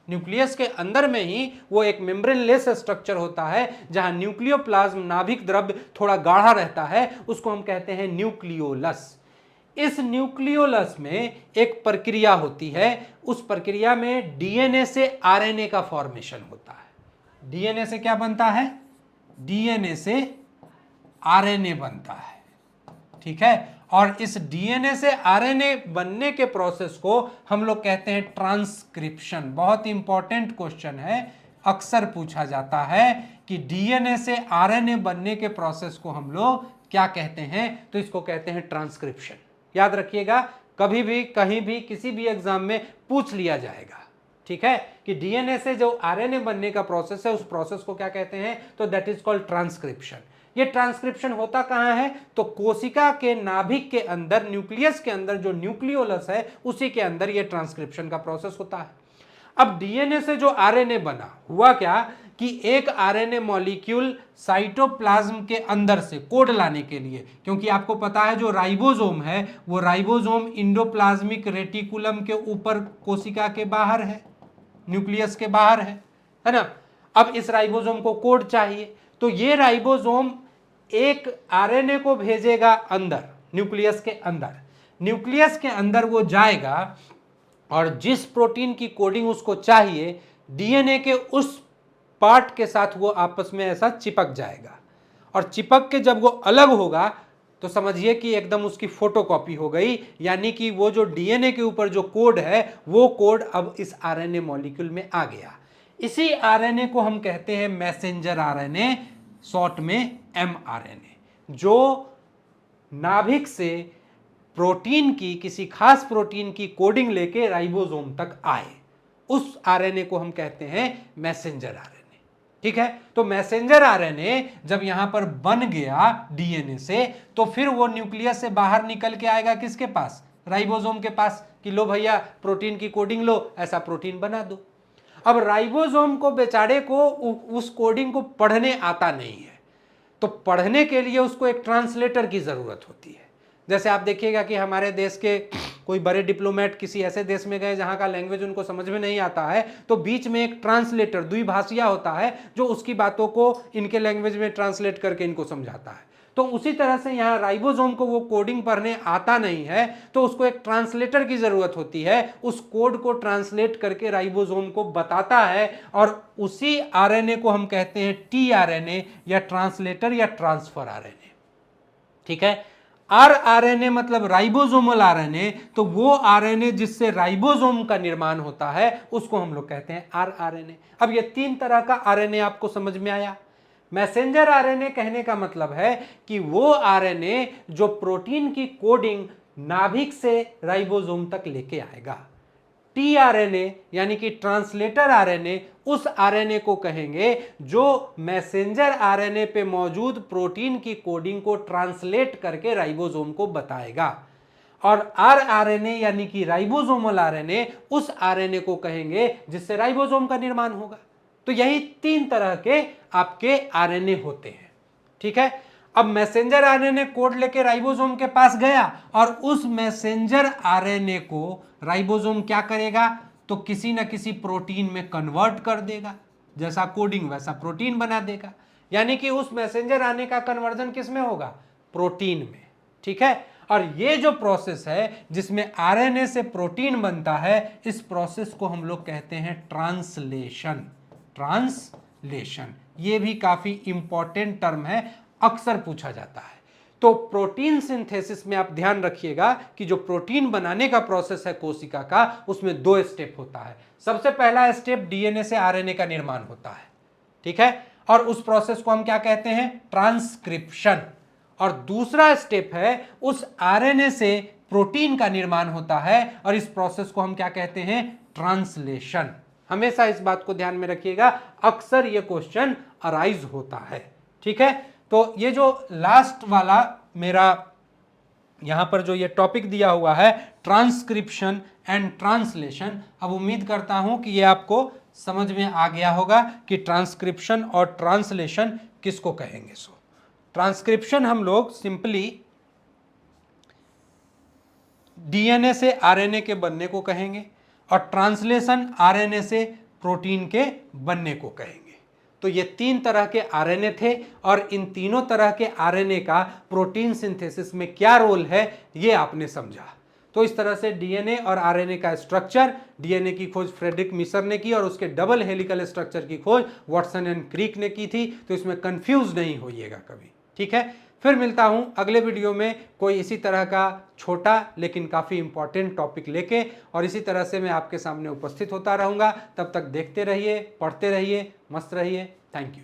न्यूक्लियस के अंदर में ही वो एक मेम्ब्रेनलेस स्ट्रक्चर होता है, जहां न्यूक्लियोप्लाज्म, नाभिक द्रव्य थोड़ा गाढ़ा रहता है, उसको हम कहते हैं न्यूक्लियोलस। इस न्यूक्लियोलस में एक प्रक्रिया होती है, उस प्रक्रिया में डीएनए से आरएनए का फॉर्मेशन होता है। डीएनए से क्या बनता है? डीएनए से आरएनए बनता है, ठीक है। और इस डीएनए से आरएनए बनने के प्रोसेस को हम लोग कहते हैं ट्रांसक्रिप्शन। बहुत इंपॉर्टेंट क्वेश्चन है, अक्सर पूछा जाता है कि डीएनए से आरएनए बनने के प्रोसेस को हम लोग क्या कहते हैं? तो इसको कहते हैं ट्रांसक्रिप्शन। याद रखिएगा, कभी भी कहीं भी किसी भी एग्जाम में पूछ लिया जाएगा, ठीक है, कि डीएनए से जो आरएनए बनने का प्रोसेस है, उस प्रोसेस को क्या कहते हैं? तो दैट इज कॉल्ड ट्रांसक्रिप्शन। ये ट्रांसक्रिप्शन होता कहां है? तो कोशिका के नाभिक के अंदर, न्यूक्लियस के अंदर जो न्यूक्लियोलस है, उसी के अंदर ये ट्रांसक्रिप्शन का प्रोसेस होता है। अब डीएनए से जो आरएनए बना, हुआ क्या कि एक आरएनए मॉलिक्यूल साइटोप्लाज्म के अंदर से कोड लाने के लिए, क्योंकि आपको पता है जो राइबोसोम है, वो राइबोसोम इंडोप्लाज्मिक रेटिकुलम के ऊपर कोशिका के बाहर है, न्यूक्लियस के बाहर है ना। अब इस राइबोसोम को कोड चाहिए, तो ये राइबोसोम एक आरएनए को भेजेगा अंदर, न्यूक्लियस के अंदर। न्यूक्लियस के अंदर वो जाएगा और जिस प्रोटीन की कोडिंग उसको चाहिए, डीएनए के उस पार्ट के साथ वो आपस में ऐसा चिपक जाएगा। और चिपक के जब वो अलग होगा तो समझिए कि एकदम उसकी फोटोकॉपी हो गई, यानी कि वो जो डीएनए के ऊपर जो कोड है, वो कोड अब इस आरएनए मॉलिक्यूल में आ गया। इसी आरएनए को हम कहते हैं मैसेंजर आरएनए, शॉर्ट में एमआरएनए, जो नाभिक से प्रोटीन की, किसी खास प्रोटीन की कोडिंग लेके राइबोसोम तक आए, उस आरएनए को हम कहते हैं मैसेंजर आरएनए, ठीक है। तो मैसेंजर आरएनए जब यहां पर बन गया डीएनए से, तो फिर वो न्यूक्लियस से बाहर निकल के आएगा किसके पास? राइबोसोम के पास, कि लो भैया प्रोटीन की कोडिंग लो, ऐसा प्रोटीन बना दो। अब राइबोसोम को बेचारे को उस कोडिंग को पढ़ने आता नहीं है, तो पढ़ने के लिए उसको एक ट्रांसलेटर की जरूरत होती है। जैसे आप देखिएगा कि हमारे देश के कोई बड़े डिप्लोमेट किसी ऐसे देश में गए जहां का लैंग्वेज उनको समझ में नहीं आता है, तो बीच में एक ट्रांसलेटर, द्विभाषिया होता है, जो उसकी बातों को इनके लैंग्वेज में ट्रांसलेट करके इनको समझाता है। तो उसी तरह से यहाँ राइबोसोम को वो कोडिंग पढ़ने आता नहीं है, तो उसको एक ट्रांसलेटर की जरूरत होती है। उस कोड को ट्रांसलेट करके राइबोसोम को बताता है, और उसी आरएनए को हम कहते हैं टीआरएनए या ट्रांसलेटर या ट्रांसफर आरएनए। ठीक है। आरआरएनए मतलब राइबोसोमल आरएनए, तो वो आरएनए जिससे राइबोसोम का निर्माण होता है उसको हम लोग कहते हैं आरआरएनए। अब ये 3 तरह का आरएनए आपको समझ में आया। मैसेंजर आरएनए कहने का मतलब है कि वो आरएनए जो प्रोटीन की कोडिंग नाभिक से राइबोसोम तक लेके आएगा। टीआरएनए यानी कि ट्रांसलेटर आरएनए उस आरएनए को कहेंगे जो मैसेंजर आरएनए पे मौजूद प्रोटीन की कोडिंग को ट्रांसलेट करके राइबोसोम को बताएगा। और आरआरएनए यानी कि राइबोसोमल आरएनए उस आरएनए को कहेंगे जिससे राइबोसोम का निर्माण होगा। तो यही 3 तरह के आपके आरएनए होते हैं, ठीक है। अब मैसेंजर आरएनए कोड लेके राइबोसोम के पास गया और उस मैसेंजर आरएनए को राइबोसोम क्या करेगा, तो किसी ना किसी प्रोटीन में कन्वर्ट कर देगा, जैसा कोडिंग वैसा प्रोटीन बना देगा। यानी कि उस मैसेंजर आरएनए का कन्वर्जन किस में होगा, प्रोटीन में, ठीक है। और ये जो प्रोसेस है जिसमें आरएनए से प्रोटीन बनता है, इस प्रोसेस को हम लोग कहते हैं ट्रांसलेशन। ट्रांसलेशन ये भी काफी इंपॉर्टेंट टर्म है, अक्सर पूछा जाता है। तो प्रोटीन सिंथेसिस में आप ध्यान रखिएगा कि जो प्रोटीन बनाने का प्रोसेस है कोशिका का, उसमें 2 स्टेप होता है। सबसे पहला स्टेप डीएनए से आरएनए का निर्माण होता है, ठीक है, और उस प्रोसेस को हम क्या कहते हैं, ट्रांसक्रिप्शन। और दूसरा स्टेप है उस आरएनए से प्रोटीन का निर्माण होता है और इस प्रोसेस को हम क्या कहते हैं, ट्रांसलेशन। हमेशा इस बात को ध्यान में रखिएगा, अक्सर ये क्वेश्चन अराइज होता है, ठीक है। तो ये जो लास्ट वाला मेरा यहां पर जो ये टॉपिक दिया हुआ है, ट्रांसक्रिप्शन एंड ट्रांसलेशन, अब उम्मीद करता हूं कि ये आपको समझ में आ गया होगा कि ट्रांसक्रिप्शन और ट्रांसलेशन किसको कहेंगे। सो ट्रांसक्रिप्शन हम लोग सिंपली डीएनए से आरएनए के बनने को कहेंगे और ट्रांसलेशन आरएनए से प्रोटीन के बनने को कहेंगे। तो ये 3 तरह के आरएनए थे और इन तीनों तरह के आरएनए का प्रोटीन सिंथेसिस में क्या रोल है ये आपने समझा। तो इस तरह से डीएनए और आरएनए का स्ट्रक्चर, डीएनए की खोज फ्रेडरिक मिसर ने की और उसके डबल हेलिकल स्ट्रक्चर की खोज वाटसन एंड क्रिक ने की थी। तो इसमें कंफ्यूज नहीं होइएगा कभी, ठीक है। फिर मिलता हूं अगले वीडियो में कोई इसी तरह का छोटा लेकिन काफ़ी इंपॉर्टेंट टॉपिक लेके, और इसी तरह से मैं आपके सामने उपस्थित होता रहूंगा। तब तक देखते रहिए, पढ़ते रहिए, मस्त रहिए। Thank you.